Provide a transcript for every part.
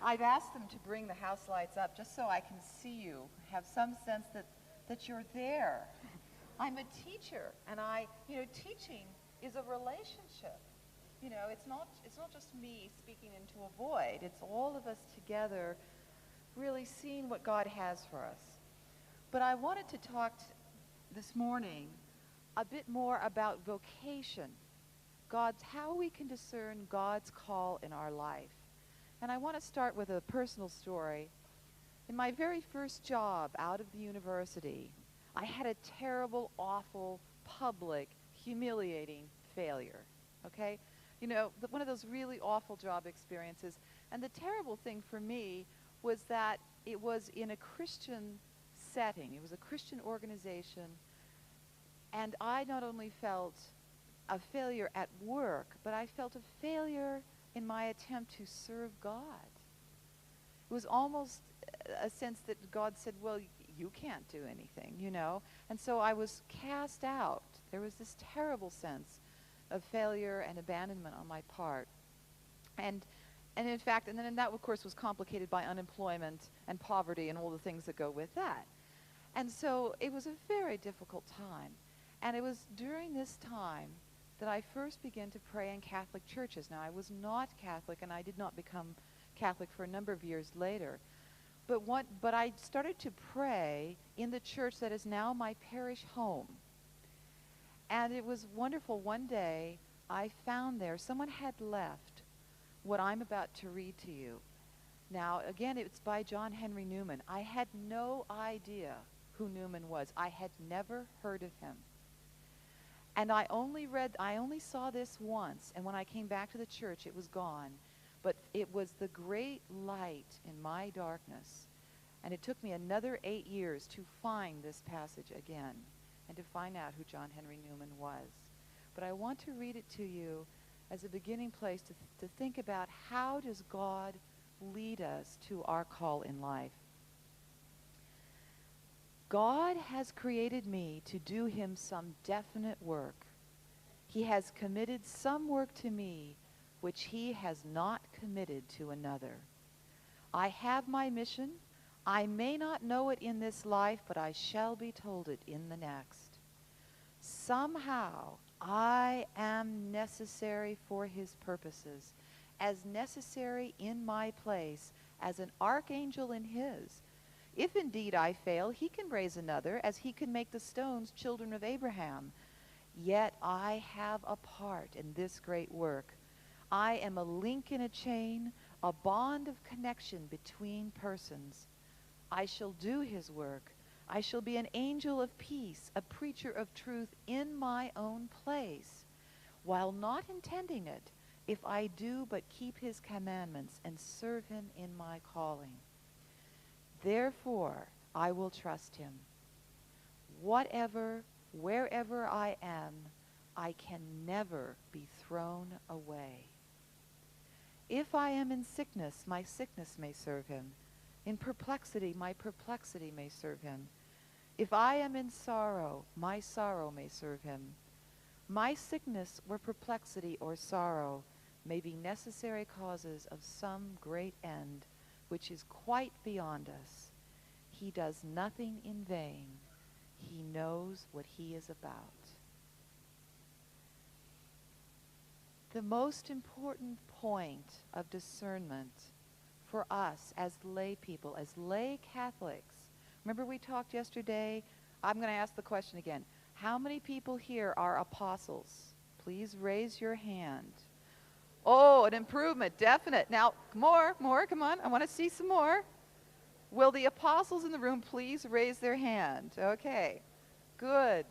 I've asked them to bring the house lights up just so I can see you, have some sense that you're there. I'm a teacher, and teaching is a relationship. It's not just me speaking into a void. It's all of us together really seeing what God has for us. But I wanted to talk this morning a bit more about vocation, how we can discern God's call in our life. And I want to start with a personal story. In my very first job out of the university, I had a terrible, awful, public, humiliating failure, okay? One of those really awful job experiences. And the terrible thing for me was that it was in a Christian setting. It was a Christian organization. And I not only felt a failure at work, but I felt a failure in my attempt to serve God. It was almost a sense that God said, well, you can't do anything, And so I was cast out. There was this terrible sense of failure and abandonment on my part. And in fact, and then that, of course, was complicated by unemployment and poverty and all the things that go with that. And so it was a very difficult time. And it was during this time that I first began to pray in Catholic churches. Now, I was not Catholic, and I did not become Catholic for a number of years later. But I started to pray in the church that is now my parish home. And it was wonderful. One day, I found there, someone had left what I'm about to read to you. Now, again, it's by John Henry Newman. I had no idea who Newman was. I had never heard of him. And I only saw this once, and when I came back to the church, it was gone. But it was the great light in my darkness. And it took me another 8 years to find this passage again and to find out who John Henry Newman was. But I want to read it to you as a beginning place to think about how does God lead us to our call in life. God has created me to do him some definite work. He has committed some work to me which he has not committed to another. I have my mission. I may not know it in this life, but I shall be told it in the next. Somehow I am necessary for his purposes, as necessary in my place as an archangel in his. If indeed I fail, he can raise another, as he can make the stones children of Abraham. Yet I have a part in this great work. I am a link in a chain, a bond of connection between persons. I shall do his work. I shall be an angel of peace, a preacher of truth in my own place, while not intending it, if I do but keep his commandments and serve him in my calling. Therefore, I will trust him. Whatever, wherever I am, I can never be thrown away. If I am in sickness, my sickness may serve him. In perplexity, my perplexity may serve him. If I am in sorrow, my sorrow may serve him. My sickness or perplexity or sorrow may be necessary causes of some great end, which is quite beyond us. He does nothing in vain. He knows what he is about. The most important point of discernment for us as lay people, as lay Catholics. Remember we talked yesterday? I'm going to ask the question again. How many people here are apostles? Please raise your hand. Oh, an improvement, definite. Now, more, come on. I want to see some more. Will the apostles in the room please raise their hand? Okay, good.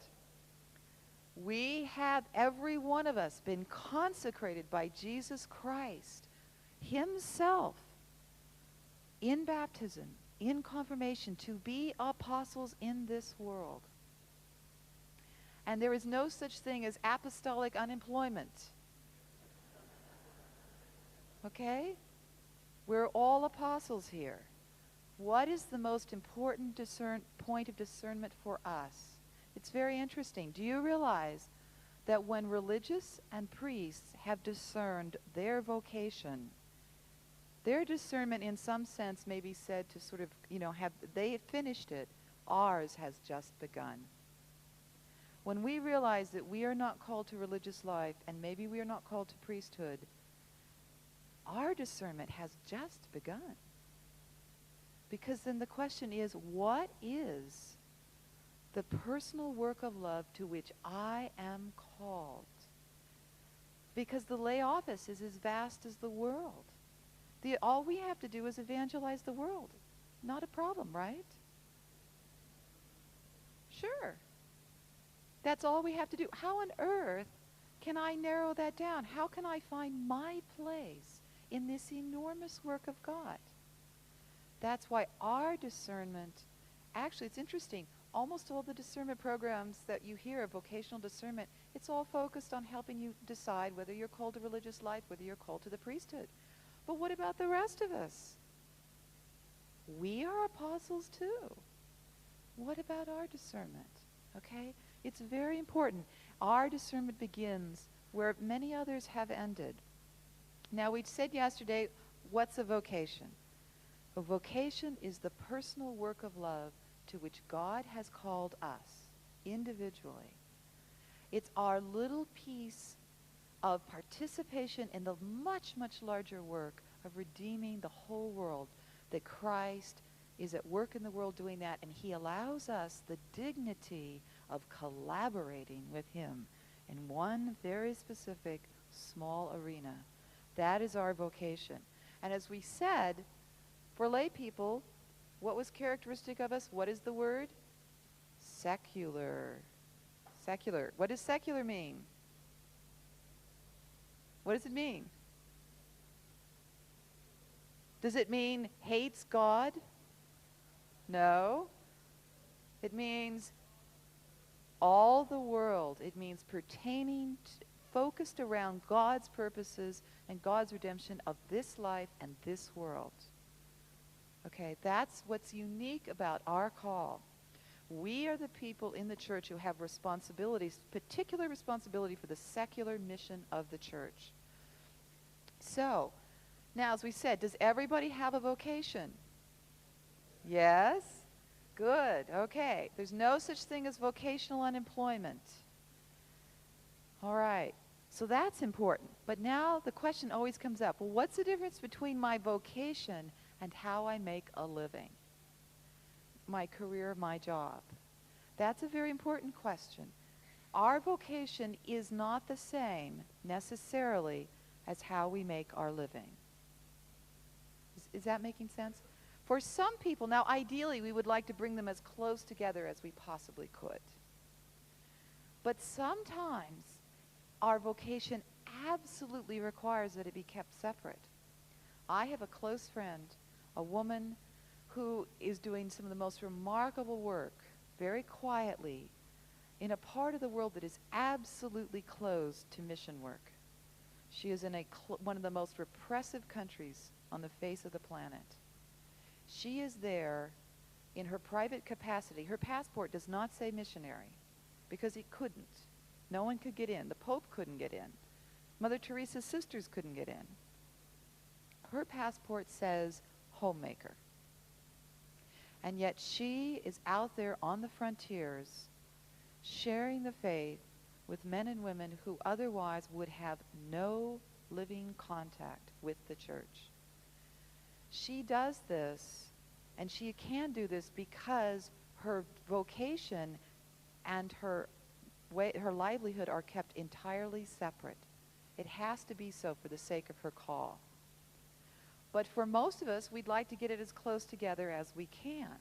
We have, every one of us, been consecrated by Jesus Christ himself in baptism, in confirmation, to be apostles in this world. And there is no such thing as apostolic unemployment. Okay? We're all apostles here. What is the most important point of discernment for us? It's very interesting. Do you realize that when religious and priests have discerned their vocation, Their discernment, in some sense, may be said to sort of, have they finished it. Ours has just begun. When we realize that we are not called to religious life, and maybe we are not called to priesthood, our discernment has just begun. Because then the question is, what is the personal work of love to which I am called? Because the lay office is as vast as the world. All we have to do is evangelize the world. Not a problem, right? Sure. That's all we have to do. How on earth can I narrow that down? How can I find my place in this enormous work of God? That's why our discernment, actually it's interesting, almost all the discernment programs that you hear of vocational discernment, it's all focused on helping you decide whether you're called to religious life, whether you're called to the priesthood. But what about the rest of us? We are apostles too. What about our discernment? Okay? It's very important. Our discernment begins where many others have ended. Now, we said yesterday, what's a vocation? A vocation is the personal work of love to which God has called us individually. It's our little piece of participation in the much, much larger work of redeeming the whole world, that Christ is at work in the world doing that, and he allows us the dignity of collaborating with him in one very specific small arena. That is our vocation. And as we said, for lay people, what was characteristic of us? What is the word? Secular. Secular. What does secular mean? What does it mean? Does it mean hates God? No. It means all the world. It means pertaining, focused around God's purposes and God's redemption of this life and this world. Okay, that's what's unique about our call. We are the people in the church who have responsibilities, particular responsibility for the secular mission of the church. So, now as we said, does everybody have a vocation? Yes? Good, okay. There's no such thing as vocational unemployment. All right, so that's important. But now the question always comes up, well, what's the difference between my vocation and how I make a living? My career, my job. That's a very important question. Our vocation is not the same necessarily as how we make our living. Is that making sense? For some people, now ideally we would like to bring them as close together as we possibly could. But sometimes our vocation absolutely requires that it be kept separate. I have a close friend, a woman who is doing some of the most remarkable work, very quietly, in a part of the world that is absolutely closed to mission work. She is in one of the most repressive countries on the face of the planet. She is there in her private capacity. Her passport does not say missionary because it couldn't. No one could get in. The Pope couldn't get in. Mother Teresa's sisters couldn't get in. Her passport says homemaker. And yet she is out there on the frontiers sharing the faith with men and women who otherwise would have no living contact with the church. She does this, and she can do this because her vocation and her livelihood are kept entirely separate. It has to be so for the sake of her call. But for most of us, we'd like to get it as close together as we can.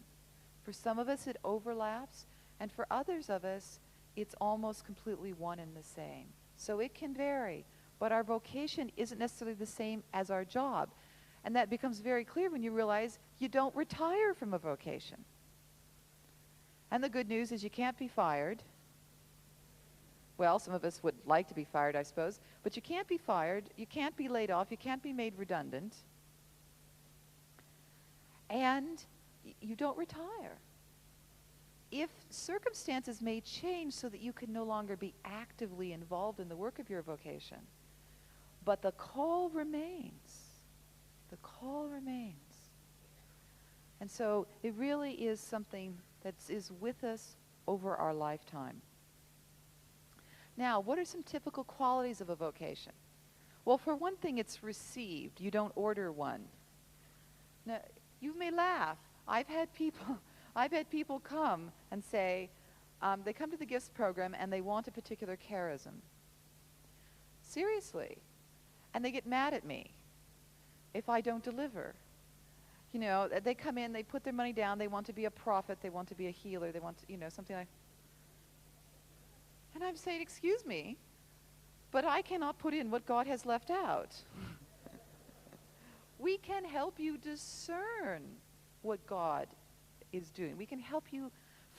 For some of us, it overlaps, and for others of us, it's almost completely one and the same. So it can vary, but our vocation isn't necessarily the same as our job. And that becomes very clear when you realize you don't retire from a vocation. And the good news is you can't be fired. Well, some of us would like to be fired, I suppose, but you can't be fired, you can't be laid off, you can't be made redundant, and you don't retire. If circumstances may change so that you can no longer be actively involved in the work of your vocation, but the call remains. The call remains. And so it really is something that is with us over our lifetime. Now, what are some typical qualities of a vocation? Well, for one thing, it's received. You don't order one. Now, you may laugh. I've had people come and say, they come to the gifts program and they want a particular charism. Seriously. And they get mad at me if I don't deliver. You know, they come in, they put their money down, they want to be a prophet, they want to be a healer, they want to, you know, something like. And I'm saying, excuse me, but I cannot put in what God has left out. We can help you discern what God is doing. We can help you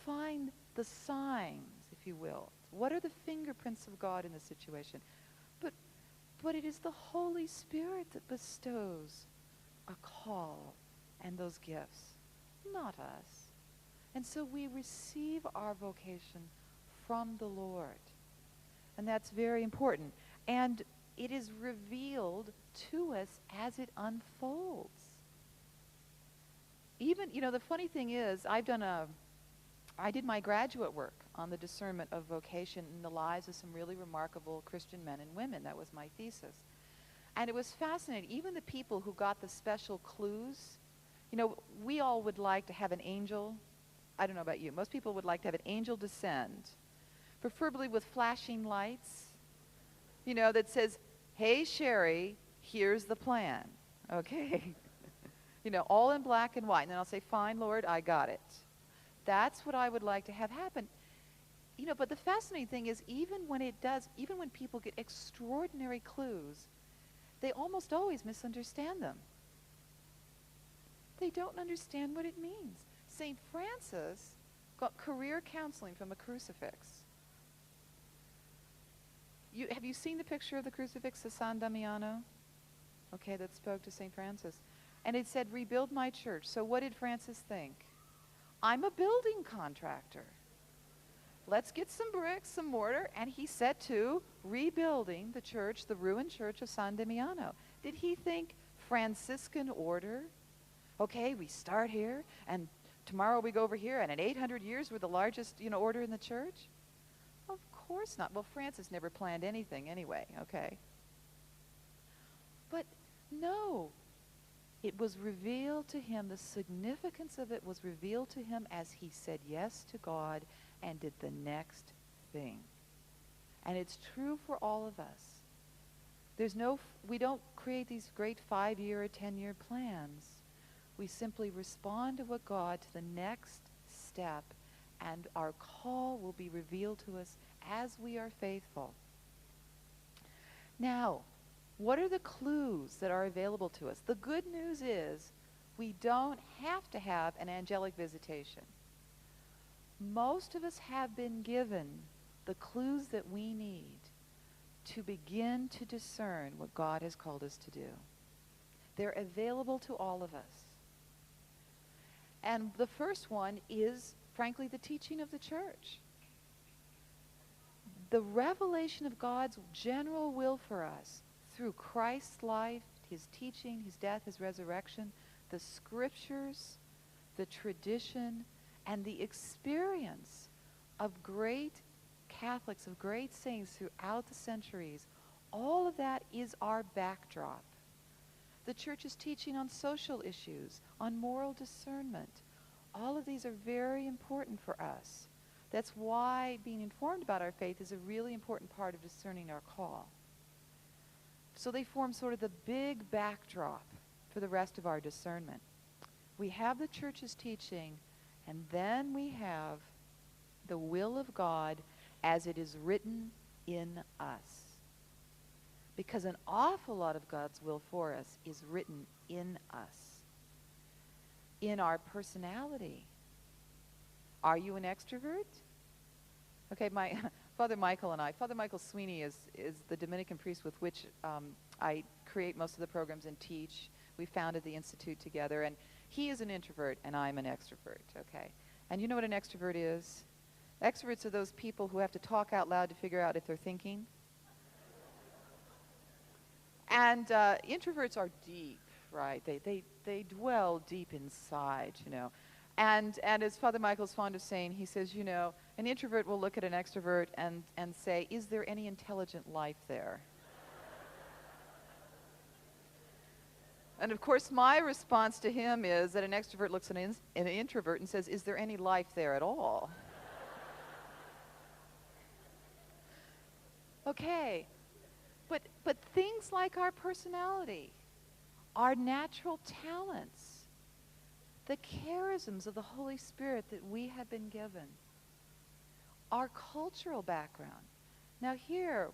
find the signs, if you will. What are the fingerprints of God in the situation? But it is the Holy Spirit that bestows a call and those gifts, not us. And so we receive our vocation from the Lord. And that's very important. And it is revealed to us as it unfolds. Even, you know, the funny thing is, I did my graduate work on the discernment of vocation in the lives of some really remarkable Christian men and women. That was my thesis. And it was fascinating. Even the people who got the special clues, you know, we all would like to have an angel. I don't know about you. Most people would like to have an angel descend, preferably with flashing lights, you know, that says, hey, Sherry, here's the plan, okay? You know, all in black and white. And then I'll say, fine, Lord, I got it. That's what I would like to have happen. You know, but the fascinating thing is, even when people get extraordinary clues, they almost always misunderstand them. They don't understand what it means. St. Francis got career counseling from a crucifix. Have you seen the picture of the crucifix of San Damiano? Okay, that spoke to St. Francis. And it said, rebuild my church. So what did Francis think? I'm a building contractor. Let's get some bricks, some mortar, and he set to rebuilding the church, the ruined church of San Damiano. Did he think Franciscan order? Okay, we start here, and tomorrow we go over here, and in 800 years we're the largest, you know, order in the church? Of course not. Well, Francis never planned anything anyway, okay? But no, it was revealed to him, the significance of it was revealed to him as he said yes to God and did the next thing. And it's true for all of us. We don't create these great 5-year or 10-year plans. We simply respond to what God, to the next step, and our call will be revealed to us as we are faithful. Now, what are the clues that are available to us? The good news is we don't have to have an angelic visitation. Most of us have been given the clues that we need to begin to discern what God has called us to do. They're available to all of us. And the first one is, frankly, the teaching of the church. The revelation of God's general will for us through Christ's life, his teaching, his death, his resurrection, the scriptures, the tradition, and the experience of great Catholics, of great saints throughout the centuries. All of that is our backdrop. The church's teaching on social issues, on moral discernment. All of these are very important for us. That's why being informed about our faith is a really important part of discerning our call. So they form sort of the big backdrop for the rest of our discernment. We have the church's teaching, and then we have the will of God as it is written in us. Because an awful lot of God's will for us is written in us, in our personality. Are you an extrovert? Okay, my Father Michael Sweeney is the Dominican priest with which I create most of the programs and teach. We founded the Institute together, and he is an introvert, and I'm an extrovert, okay? And you know what an extrovert is? Extroverts are those people who have to talk out loud to figure out if they're thinking. And introverts are deep, right. They dwell deep inside, you know. And as Father Michael's fond of saying, he says, you know, an introvert will look at an extrovert and say, is there any intelligent life there? And of course, my response to him is that an extrovert looks at an introvert and says, is there any life there at all? Okay, but things like our personality, our natural talents, the charisms of the Holy Spirit that we have been given, our cultural background. Now here,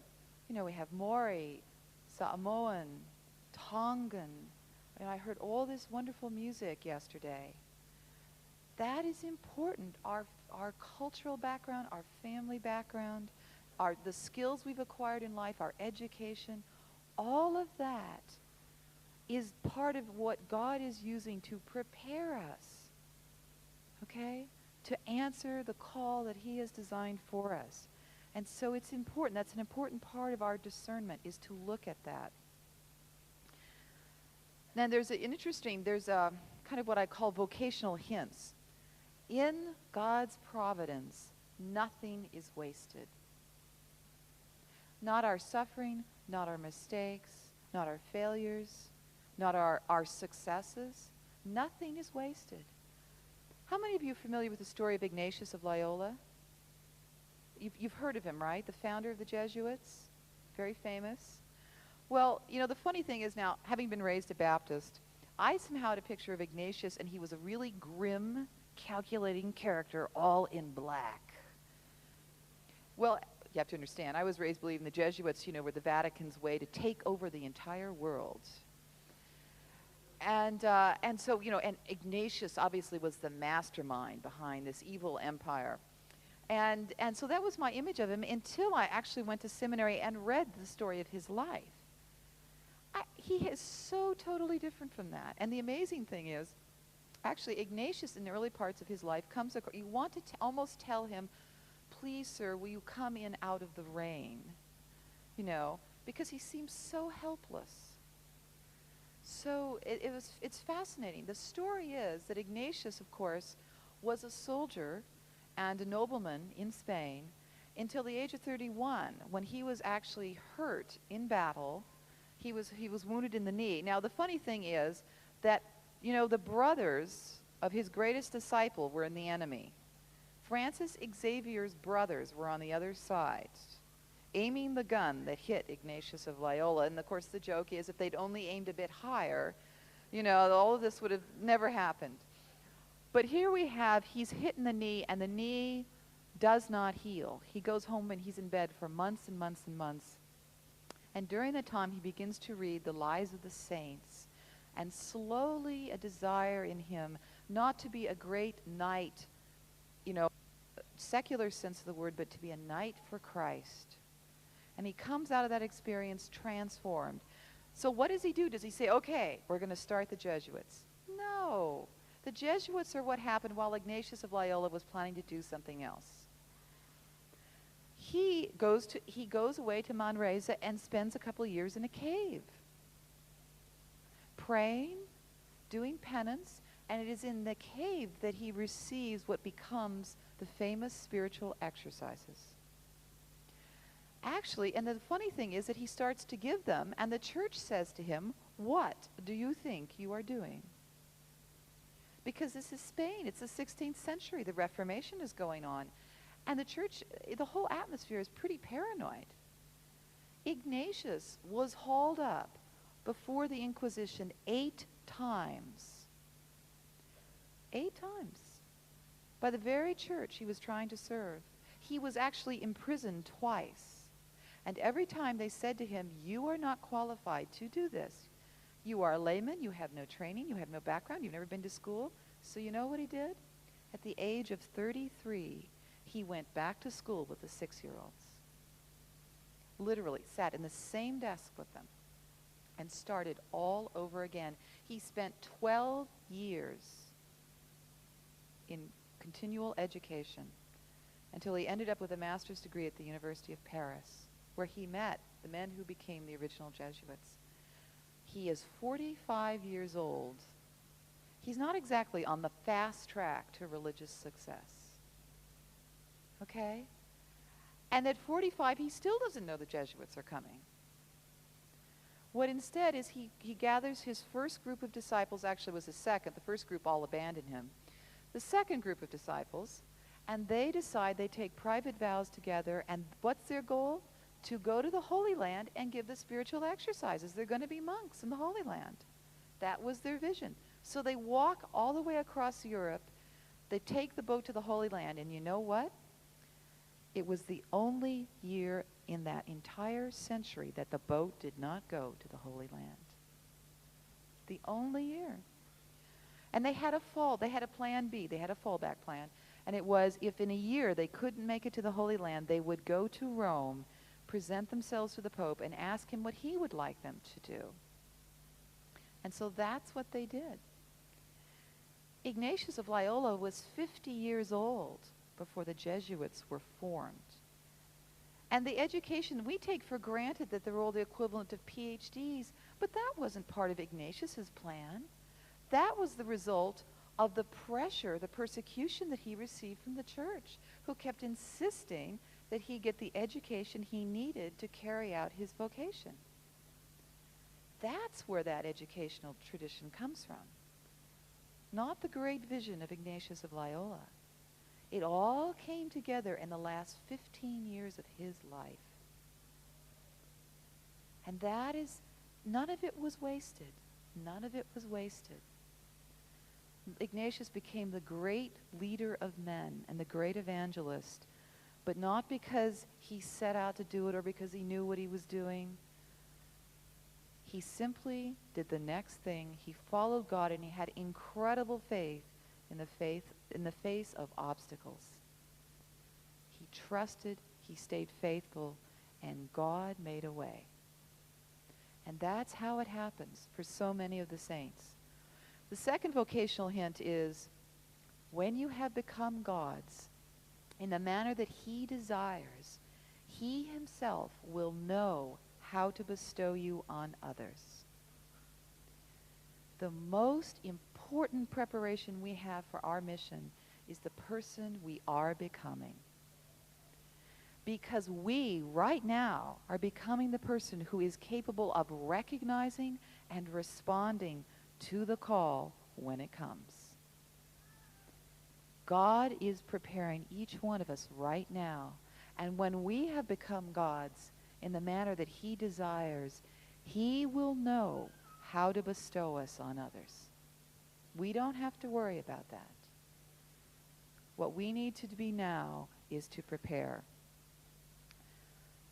you know, we have Maori, Samoan, Tongan, and I heard all this wonderful music yesterday. That is important. Our cultural background, our family background, the skills we've acquired in life, our education, all of that is part of what God is using to prepare us, okay, to answer the call that He has designed for us. And so it's important. That's an important part of our discernment, is to look at that. Now there's a kind of what I call vocational hints. In God's providence, nothing is wasted. Not our suffering, not our mistakes, not our failures, not our successes. Nothing is wasted. How many of you are familiar with the story of Ignatius of Loyola? You've heard of him, right? The founder of the Jesuits, very famous. Well, you know, the funny thing is now, having been raised a Baptist, I somehow had a picture of Ignatius, and he was a really grim, calculating character, all in black. Well, you have to understand, I was raised believing the Jesuits, you know, were the Vatican's way to take over the entire world. And so, you know, and Ignatius obviously was the mastermind behind this evil empire. And so that was my image of him until I actually went to seminary and read the story of his life. He is so totally different from that. And the amazing thing is, actually, Ignatius in the early parts of his life comes across, you want to almost tell him, please, sir, will you come in out of the rain? You know, because he seems so helpless. So it's fascinating. The story is that Ignatius, of course, was a soldier and a nobleman in Spain until the age of 31, when he was actually hurt in battle. He was wounded in the knee. Now, the funny thing is that, you know, the brothers of his greatest disciple were in the enemy. Francis Xavier's brothers were on the other side, aiming the gun that hit Ignatius of Loyola. And of course, the joke is, if they'd only aimed a bit higher, you know, all of this would have never happened. But here we have, he's hit in the knee, and the knee does not heal. He goes home and he's in bed for months and months and months. And during that time, he begins to read the lives of the saints, and slowly a desire in him not to be a great knight, you know, secular sense of the word, but to be a knight for Christ. And he comes out of that experience transformed. So what does he do? Does he say, okay, we're going to start the Jesuits? No. The Jesuits are what happened while Ignatius of Loyola was planning to do something else. He goes away to Manresa and spends a couple of years in a cave, praying, doing penance, and it is in the cave that he receives what becomes the famous spiritual exercises. Actually, and the funny thing is that he starts to give them, and the church says to him, what do you think you are doing? Because this is Spain, it's the 16th century, the Reformation is going on. And the church, the whole atmosphere is pretty paranoid. Ignatius was hauled up before the Inquisition 8 times. 8 times. By the very church he was trying to serve. He was actually imprisoned twice. And every time they said to him, you are not qualified to do this. You are a layman, you have no training, you have no background, you've never been to school. So you know what he did? At the age of 33, he went back to school with the 6-year-olds. Literally sat in the same desk with them and started all over again. He spent 12 years in continual education until he ended up with a master's degree at the University of Paris, where he met the men who became the original Jesuits. He is 45 years old. He's not exactly on the fast track to religious success. Okay? And at 45, he still doesn't know the Jesuits are coming. What instead is he gathers his first group of disciples, actually was his second, the first group all abandoned him. The second group of disciples, and they decide they take private vows together, and what's their goal? To go to the Holy Land and give the spiritual exercises. They're going to be monks in the Holy Land. That was their vision. So they walk all the way across Europe, they take the boat to the Holy Land, and you know what? It was the only year in that entire century that the boat did not go to the Holy Land. The only year. And they had a plan B, they had a fallback plan, and it was if in a year they couldn't make it to the Holy Land, they would go to Rome, present themselves to the Pope, and ask him what he would like them to do. And so that's what they did. Ignatius of Loyola was 50 years old before the Jesuits were formed. And the education, we take for granted that they're all the equivalent of PhDs, but that wasn't part of Ignatius's plan. That was the result of the pressure, the persecution that he received from the church, who kept insisting that he get the education he needed to carry out his vocation. That's where that educational tradition comes from. Not the great vision of Ignatius of Loyola. It all came together in the last 15 years of his life. And that is, none of it was wasted. None of it was wasted. Ignatius became the great leader of men and the great evangelist, but not because he set out to do it or because he knew what he was doing. He simply did the next thing. He followed God, and he had incredible faith in the face of obstacles. He trusted, he stayed faithful, and God made a way. And that's how it happens for so many of the saints. The second vocational hint is, when you have become God's in the manner that he desires, he himself will know how to bestow you on others. The most important preparation we have for our mission is the person we are becoming. Because we, right now, are becoming the person who is capable of recognizing and responding to the call when it comes. God is preparing each one of us right now, and when we have become God's in the manner that he desires, he will know how to bestow us on others. We don't have to worry about that. What we need to be now is to prepare.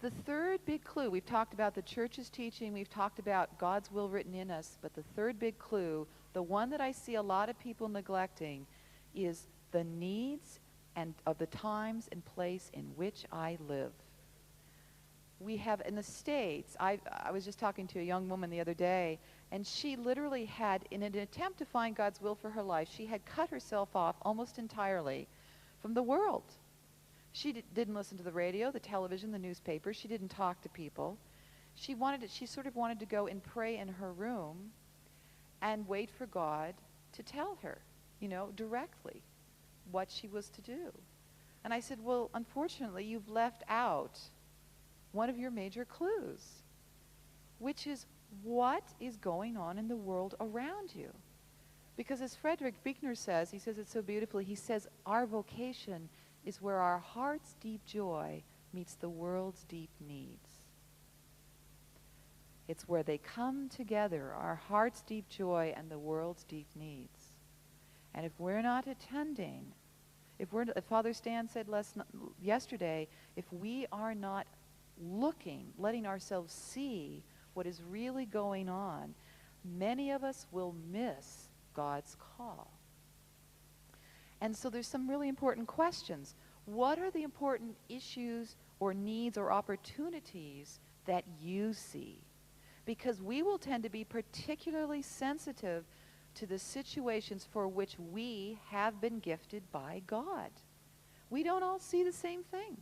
The third big clue, we've talked about the church's teaching, we've talked about God's will written in us, but the third big clue, the one that I see a lot of people neglecting, is the needs and of the times and place in which I live. We have in the States, I was just talking to a young woman the other day, and she literally had, in an attempt to find God's will for her life, she had cut herself off almost entirely from the world. She didn't listen to the radio, the television, the newspaper. She didn't talk to people. She sort of wanted to go and pray in her room and wait for God to tell her, directly what she was to do. And I said, well, unfortunately, you've left out one of your major clues, which is what is going on in the world around you. Because as Frederick Buechner says, he says it so beautifully, he says our vocation is where our heart's deep joy meets the world's deep needs. It's where they come together, our heart's deep joy and the world's deep needs. And if we're not attending, if Father Stan said yesterday, if we are not looking, letting ourselves see what is really going on, many of us will miss God's call. And so there's some really important questions. What are the important issues or needs or opportunities that you see? Because we will tend to be particularly sensitive to the situations for which we have been gifted by God. We don't all see the same thing.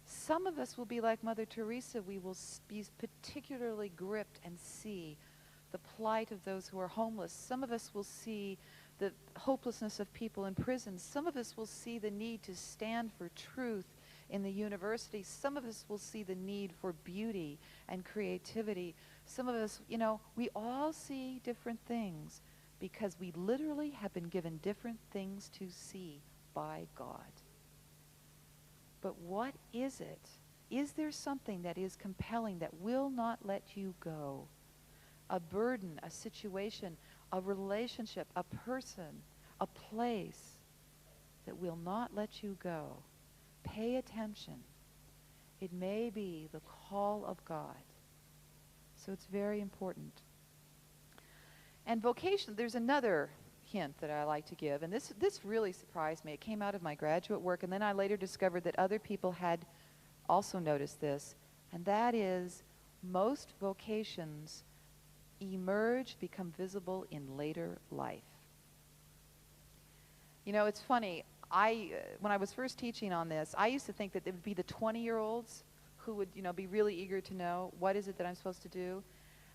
Some of us will be like Mother Teresa. We will be particularly gripped and see the plight of those who are homeless. Some of us will see the hopelessness of people in prison. Some of us will see the need to stand for truth in the university. Some of us will see the need for beauty and creativity. Some of us, we all see different things because we literally have been given different things to see by God. But what is it? Is there something that is compelling that will not let you go? A burden, a situation, a relationship, a person, a place that will not let you go. Pay attention. It may be the call of God. So it's very important. And vocation, there's another hint that I like to give, and this really surprised me. It came out of my graduate work, and then I later discovered that other people had also noticed this, and that is most vocations emerge, become visible in later life. It's funny. When I was first teaching on this, I used to think that it would be the 20-year-olds who would, be really eager to know, what is it that I'm supposed to do?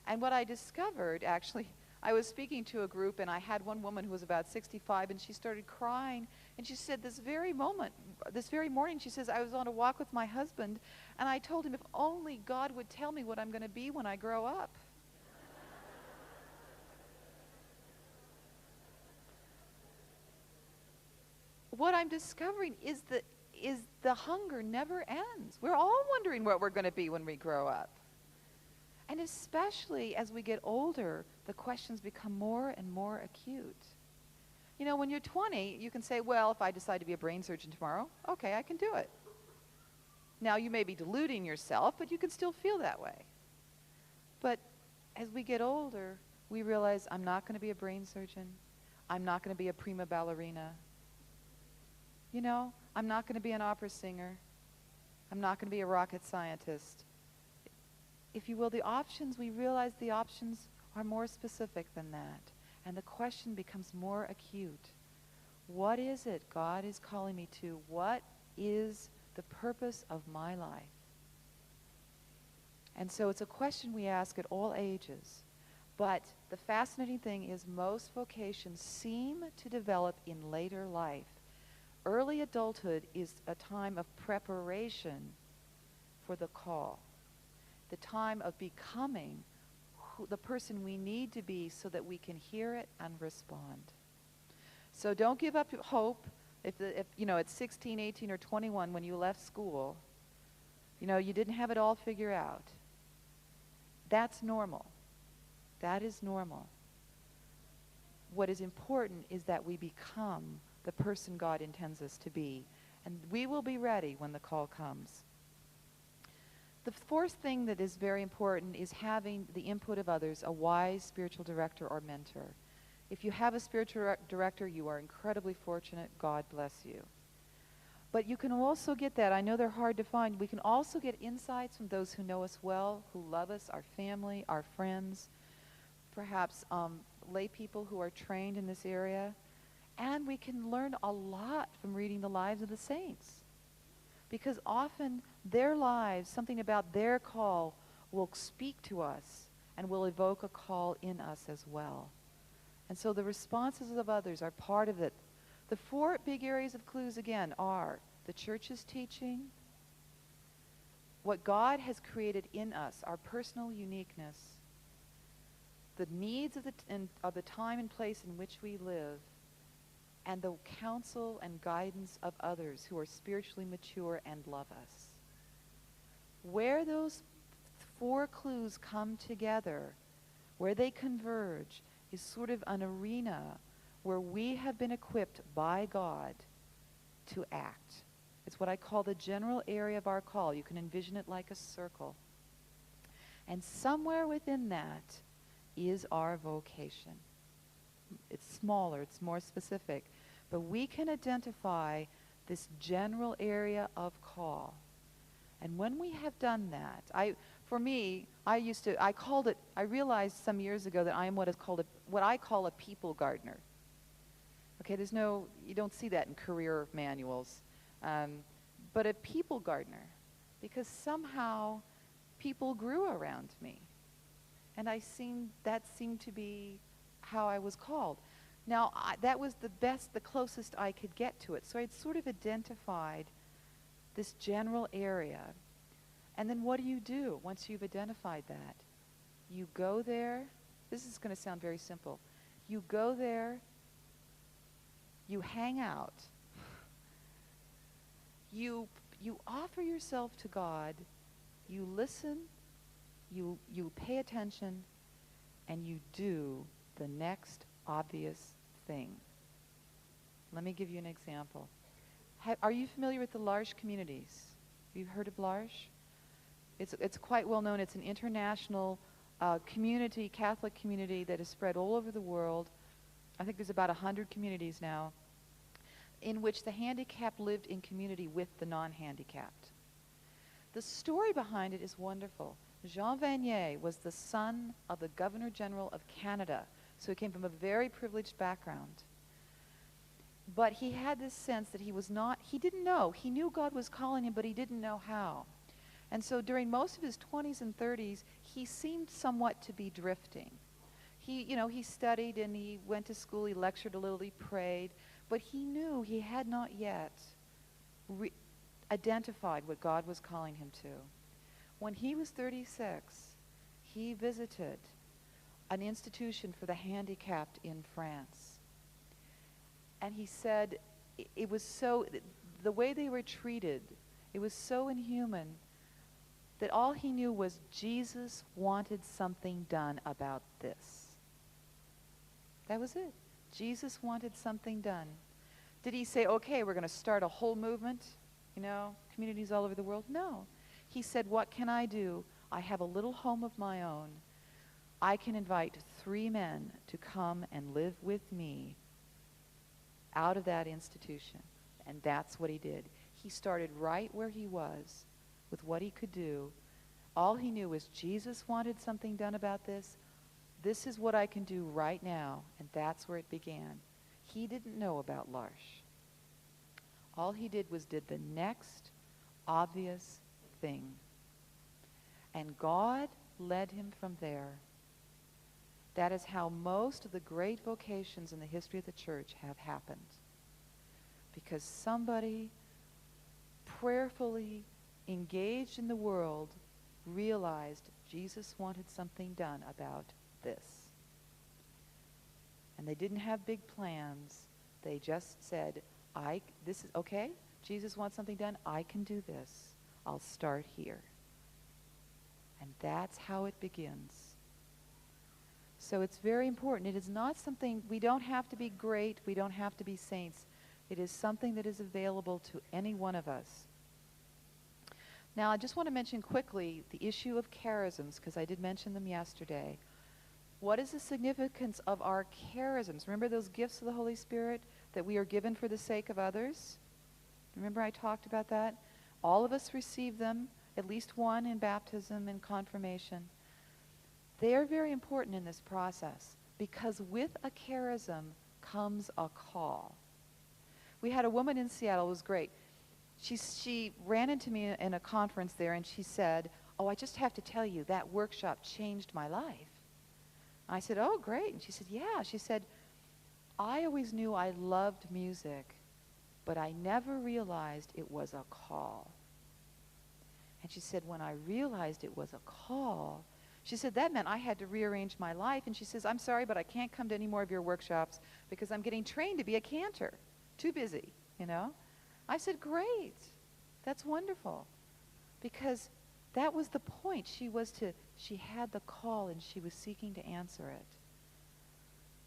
And what I discovered, actually, I was speaking to a group, and I had one woman who was about 65, and she started crying, and she said, this very morning, she says, I was on a walk with my husband, and I told him if only God would tell me what I'm going to be when I grow up. What I'm discovering is the hunger never ends. We're all wondering what we're going to be when we grow up. And especially as we get older, the questions become more and more acute. When you're 20, you can say, well, if I decide to be a brain surgeon tomorrow, okay, I can do it. Now, you may be deluding yourself, but you can still feel that way. But as we get older, we realize I'm not going to be a brain surgeon. I'm not going to be a prima ballerina. I'm not going to be an opera singer. I'm not going to be a rocket scientist. If you will, we realize the options are more specific than that. And the question becomes more acute. What is it God is calling me to? What is the purpose of my life? And so it's a question we ask at all ages. But the fascinating thing is most vocations seem to develop in later life. Early adulthood is a time of preparation for the call, the time of becoming the person we need to be so that we can hear it and respond. So don't give up hope if at 16, 18, or 21 when you left school, you didn't have it all figured out. That's normal. That is normal. What is important is that we become the person God intends us to be. And we will be ready when the call comes. The fourth thing that is very important is having the input of others, a wise spiritual director or mentor. If you have a spiritual director, you are incredibly fortunate. God bless you. But you can also get that. I know they're hard to find. We can also get insights from those who know us well, who love us, our family, our friends, perhaps lay people who are trained in this area. And we can learn a lot from reading the lives of the saints. Because often their lives, something about their call, will speak to us and will evoke a call in us as well. And so the responses of others are part of it. The four big areas of clues, again, are the church's teaching, what God has created in us, our personal uniqueness, the needs of the time and place in which we live, and the counsel and guidance of others who are spiritually mature and love us. Where those four clues come together, where they converge, is sort of an arena where we have been equipped by God to act. It's what I call the general area of our call. You can envision it like a circle. And somewhere within that is our vocation. It's smaller, it's more specific, but we can identify this general area of call. And when we have done that, I realized some years ago that I am what I call a people gardener. Okay, you don't see that in career manuals, but a people gardener, because somehow people grew around me. And that seemed to be how I was called. Now, that was the closest I could get to it. So I'd sort of identified this general area. And then what do you do once you've identified that? You go there. This is going to sound very simple. You go there, you hang out, you offer yourself to God, you listen, you pay attention, and you do the next obvious thing. Let me give you an example. Are you familiar with the L'Arche communities? Have you heard of L'Arche? It's quite well known. It's an international community, Catholic community that is spread all over the world. I think there's about 100 communities now, in which the handicapped lived in community with the non-handicapped. The story behind it is wonderful. Jean Vanier was the son of the Governor General of Canada, so he came from a very privileged background. But he had this sense that he didn't know. He knew God was calling him, but he didn't know how. And so during most of his 20s and 30s, he seemed somewhat to be drifting. He studied and he went to school, he lectured a little, he prayed, but he knew he had not yet identified what God was calling him to. When he was 36, he visited an institution for the handicapped in France. And he said the way they were treated, it was so inhuman that all he knew was Jesus wanted something done about this. That was it. Jesus wanted something done. Did he say, okay, we're going to start a whole movement, communities all over the world? No. He said, what can I do? I have a little home of my own. I can invite 3 men to come and live with me out of that institution. And that's what he did. He started right where he was with what he could do. All he knew was Jesus wanted something done about this. This is what I can do right now. And that's where it began. He didn't know about L'Arche. All he did was did the next obvious thing. And God led him from there. That is how most of the great vocations in the history of the church have happened. Because somebody prayerfully engaged in the world realized Jesus wanted something done about this. And they didn't have big plans. They just said, this is okay, Jesus wants something done, I can do this. I'll start here. And that's how it begins. So it's very important. It is not something, we don't have to be great, we don't have to be saints. It is something that is available to any one of us. Now, I just want to mention quickly the issue of charisms, because I did mention them yesterday. What is the significance of our charisms? Remember those gifts of the Holy Spirit that we are given for the sake of others? Remember I talked about that? All of us receive them, at least one in baptism and confirmation. They are very important in this process because with a charism comes a call. We had a woman in Seattle, it was great. She ran into me in a conference there and she said, oh, I just have to tell you, that workshop changed my life. I said, oh, great. And she said, yeah. She said, I always knew I loved music, but I never realized it was a call. And she said, when I realized it was a call, she said, that meant I had to rearrange my life. And she says, I'm sorry, but I can't come to any more of your workshops because I'm getting trained to be a cantor. Too busy, I said, great. That's wonderful. Because that was the point. She had the call and she was seeking to answer it.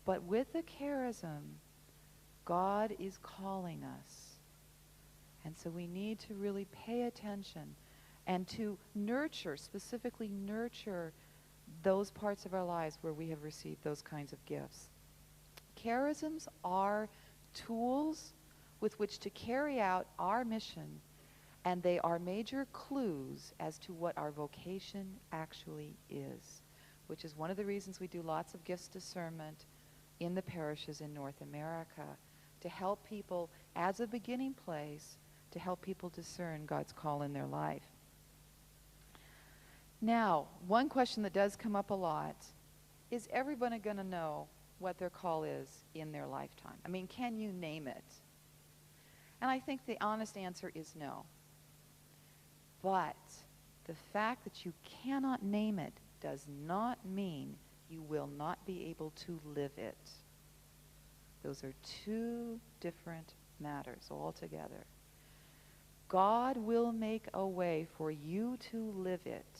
But with the charism, God is calling us. And so we need to really pay attention and to nurture, specifically nurture those parts of our lives where we have received those kinds of gifts. Charisms are tools with which to carry out our mission, and they are major clues as to what our vocation actually is, which is one of the reasons we do lots of gifts discernment in the parishes in North America, to help people, as a beginning place, to help people discern God's call in their life. Now, one question that does come up a lot is everybody going to know what their call is in their lifetime? I mean, can you name it? And I think the honest answer is no. But the fact that you cannot name it does not mean you will not be able to live it. Those are two different matters altogether. God will make a way for you to live it,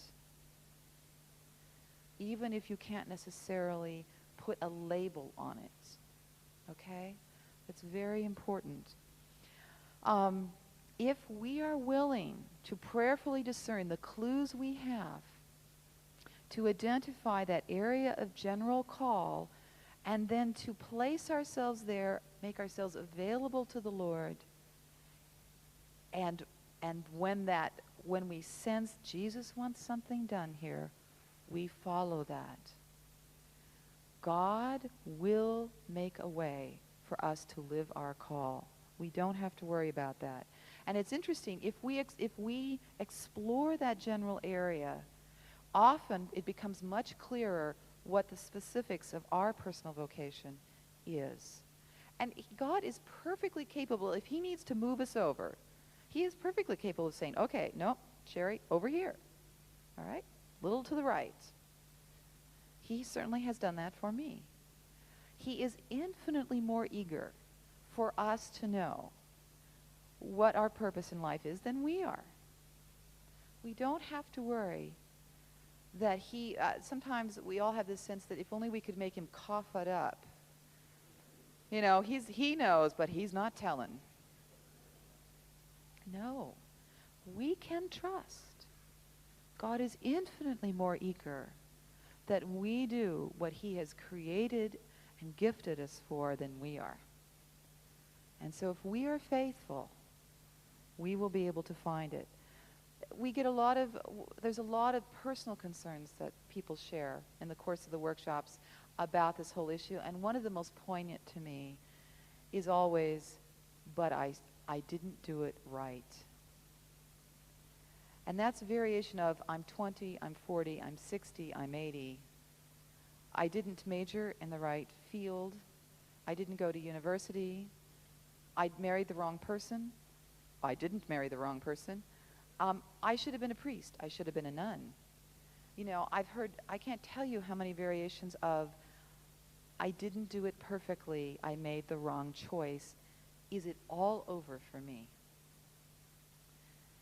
even if you can't necessarily put a label on it. Okay? That's very important. If we are willing to prayerfully discern the clues we have to identify that area of general call, and then to place ourselves there, make ourselves available to the Lord, and when we sense Jesus wants something done here, we follow that. God will make a way for us to live our call. We don't have to worry about that. And it's interesting, if we explore that general area, often it becomes much clearer what the specifics of our personal vocation is. And God is perfectly capable, if he needs to move us over, he is perfectly capable of saying, okay, no, Sherry, over here. All right? Little to the right. He certainly has done that for me. He is infinitely more eager for us to know what our purpose in life is than we are. We don't have to worry that he, sometimes we all have this sense that if only we could make him cough it up. You know, he knows, but he's not telling. No, we can trust. God is infinitely more eager that we do what he has created and gifted us for than we are. And so if we are faithful, we will be able to find it. We get there's a lot of personal concerns that people share in the course of the workshops about this whole issue, and one of the most poignant to me is always, but I didn't do it right. And that's a variation of, I'm 20, I'm 40, I'm 60, I'm 80. I didn't major in the right field. I didn't go to university. I married the wrong person. I didn't marry the wrong person. I should have been a priest. I should have been a nun. You know, I can't tell you how many variations of, I didn't do it perfectly, I made the wrong choice. Is it all over for me?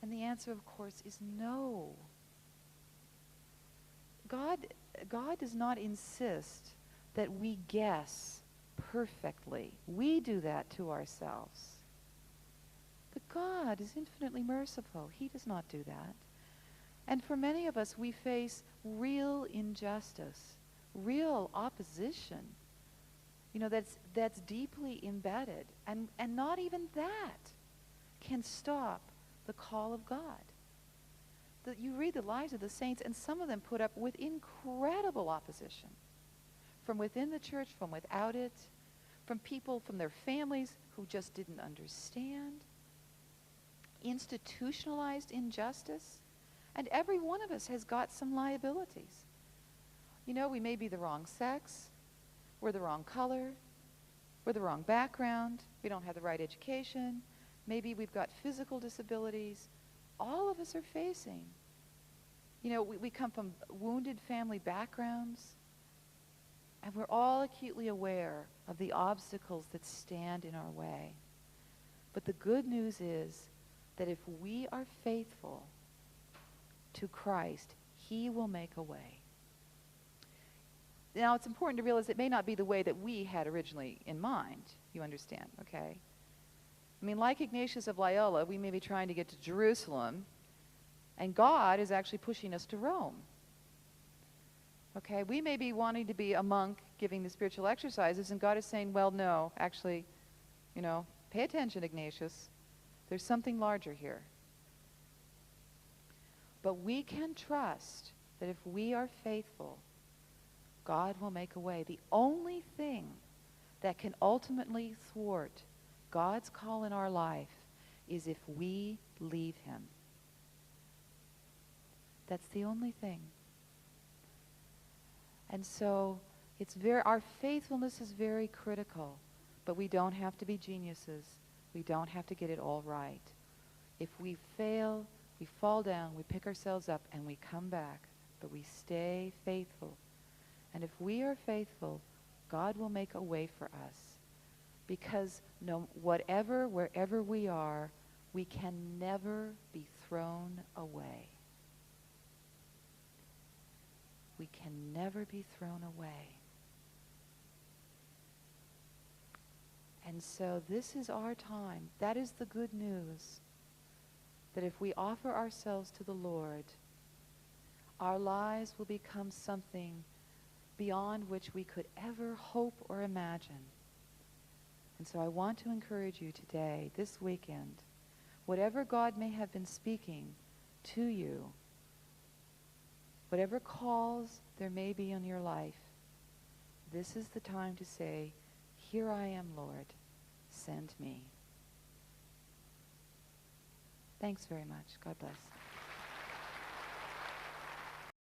And the answer, of course, is no. God does not insist that we guess perfectly. We do that to ourselves. But God is infinitely merciful. He does not do that. And for many of us, we face real injustice, real opposition, you know, that's deeply embedded. And not even that can stop the call of God. That you read the lives of the saints, and some of them put up with incredible opposition from within the church, from without it, from people, from their families who just didn't understand, institutionalized injustice, and every one of us has got some liabilities. You know, we may be the wrong sex, we're the wrong color, we're the wrong background, we don't have the right education, maybe we've got physical disabilities. All of us are facing. You know, we come from wounded family backgrounds, and we're all acutely aware of the obstacles that stand in our way. But the good news is that if we are faithful to Christ, he will make a way. Now, it's important to realize it may not be the way that we had originally in mind, you understand, okay? I mean, like Ignatius of Loyola, we may be trying to get to Jerusalem, and God is actually pushing us to Rome. Okay, we may be wanting to be a monk giving the spiritual exercises, and God is saying, well, no, actually, you know, pay attention, Ignatius. There's something larger here. But we can trust that if we are faithful, God will make a way. The only thing that can ultimately thwart God's call in our life is if we leave him. That's the only thing. And so our faithfulness is very critical, but we don't have to be geniuses. We don't have to get it all right. If we fail, we fall down, we pick ourselves up, and we come back, but we stay faithful. And if we are faithful, God will make a way for us. Because wherever we are, we can never be thrown away. We can never be thrown away. And so this is our time. That is the good news. That if we offer ourselves to the Lord, our lives will become something beyond which we could ever hope or imagine. And so I want to encourage you today, this weekend, whatever God may have been speaking to you, whatever calls there may be on your life, this is the time to say, "Here I am, Lord, send me." Thanks very much. God bless.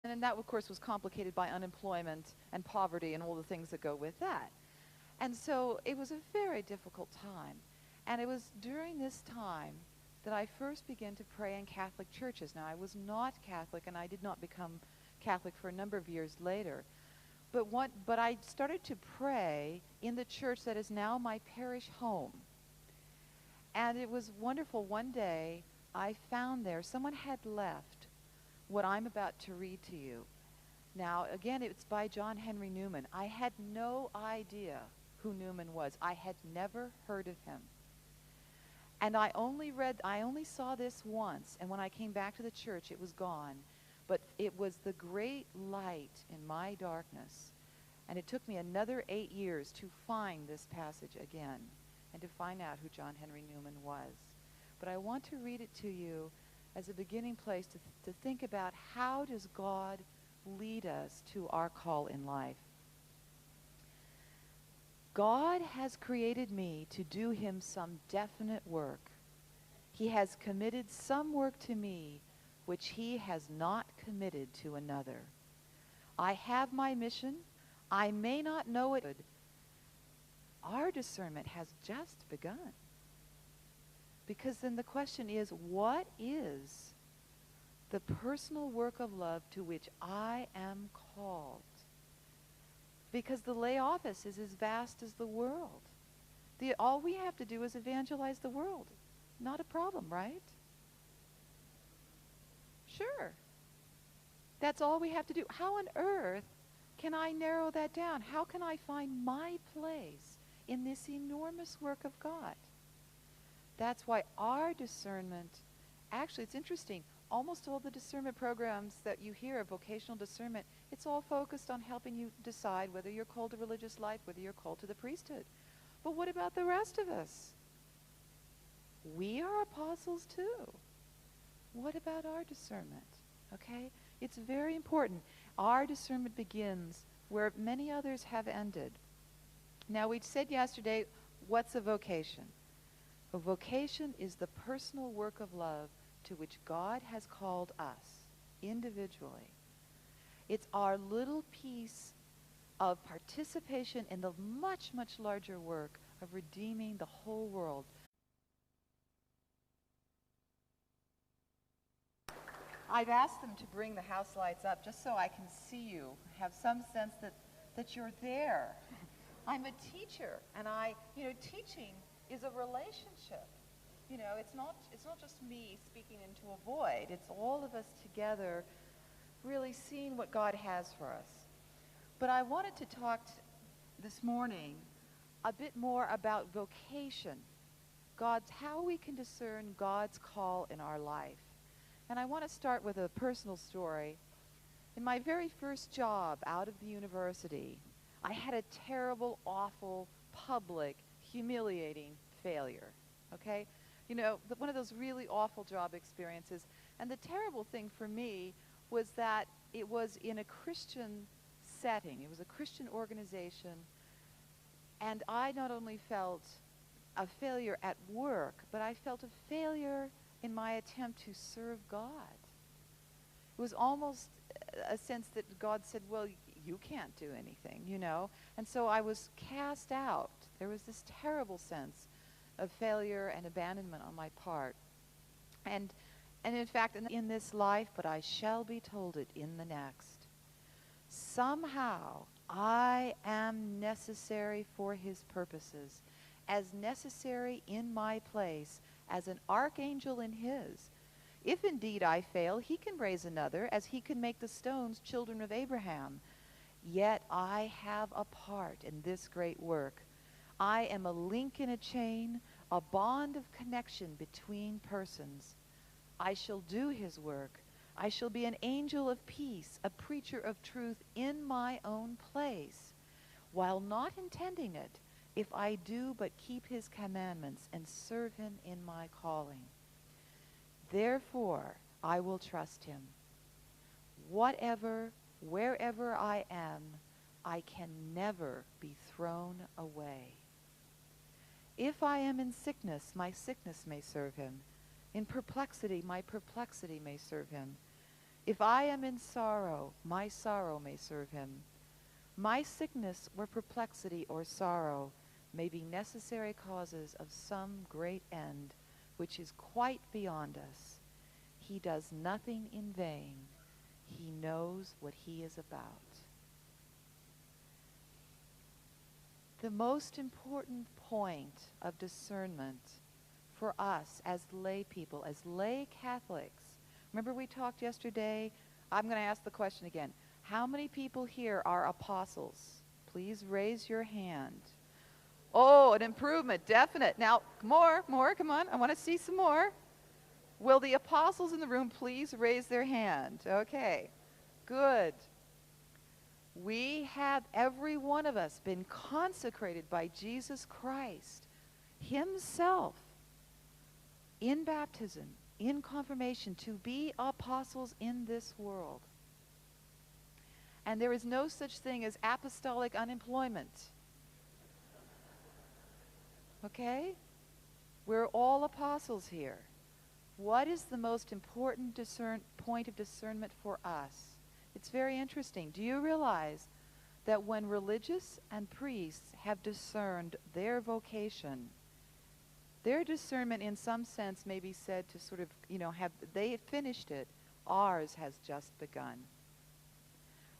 And that, of course, was complicated by unemployment and poverty and all the things that go with that. And so it was a very difficult time. And it was during this time that I first began to pray in Catholic churches. Now, I was not Catholic, and I did not become Catholic for a number of years later. But I started to pray in the church that is now my parish home. And it was wonderful. One day, I found there, someone had left what I'm about to read to you. Now, again, it's by John Henry Newman. I had no idea who Newman was. I had never heard of him. And I only saw this once, and when I came back to the church, it was gone. But it was the great light in my darkness. And it took me another 8 years to find this passage again and to find out who John Henry Newman was. But I want to read it to you as a beginning place to think about how does God lead us to our call in life. God has created me to do him some definite work. He has committed some work to me which he has not committed to another. I have my mission. I may not know it. Our discernment has just begun. Because then the question is, what is the personal work of love to which I am called? Because the lay office is as vast as the world. All we have to do is evangelize the world. Not a problem, right? Sure. That's all we have to do. How on earth can I narrow that down? How can I find my place in this enormous work of God? That's why our discernment, actually it's interesting, almost all the discernment programs that you hear of vocational discernment, it's all focused on helping you decide whether you're called to religious life, whether you're called to the priesthood. But what about the rest of us? We are apostles too. What about our discernment? Okay? It's very important. Our discernment begins where many others have ended. Now, we said yesterday, what's a vocation? A vocation is the personal work of love to which God has called us individually. It's our little piece of participation in the much, much larger work of redeeming the whole world. I've asked them to bring the house lights up just so I can see you, have some sense that you're there. I'm a teacher, and teaching is a relationship. It's not just me speaking into a void. It's all of us together really seeing what God has for us. But I wanted to talk this morning a bit more about vocation, how we can discern God's call in our life. And I want to start with a personal story. In my very first job out of the university, I had a terrible, awful, public, humiliating failure, okay? One of those really awful job experiences. And the terrible thing for me was that it was in a Christian setting. It was a Christian organization. And I not only felt a failure at work, but I felt a failure in my attempt to serve God. It was almost a sense that God said, well, you can't do anything, you know. And so I was cast out. There was this terrible sense of failure and abandonment on my part. And in fact, in this life, but I shall be told it in the next. Somehow, I am necessary for his purposes, as necessary in my place as an archangel in his. If indeed I fail, he can raise another, as he can make the stones children of Abraham. Yet I have a part in this great work. I am a link in a chain, a bond of connection between persons. I shall do his work. I shall be an angel of peace, a preacher of truth in my own place, while not intending it, if I do but keep his commandments and serve him in my calling. Therefore, I will trust him. Whatever, wherever I am, I can never be thrown away. If I am in sickness, my sickness may serve him. In perplexity, my perplexity may serve him. If I am in sorrow, my sorrow may serve him. My sickness or perplexity or sorrow may be necessary causes of some great end, which is quite beyond us. He does nothing in vain. He knows what he is about. The most important point of discernment for us as lay people, as lay Catholics. Remember we talked yesterday? I'm going to ask the question again. How many people here are apostles? Please raise your hand. Oh, an improvement, definite. Now, more, come on. I want to see some more. Will the apostles in the room please raise their hand? Okay, good. We have, every one of us, been consecrated by Jesus Christ himself in baptism, in confirmation, to be apostles in this world. And there is no such thing as apostolic unemployment. Okay? We're all apostles here. What is the most important point of discernment for us? It's very interesting. Do you realize that when religious and priests have discerned their vocation, their discernment in some sense may be said to sort of, they finished it. Ours has just begun.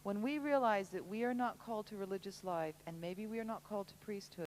When we realize that we are not called to religious life, and maybe we are not called to priesthood,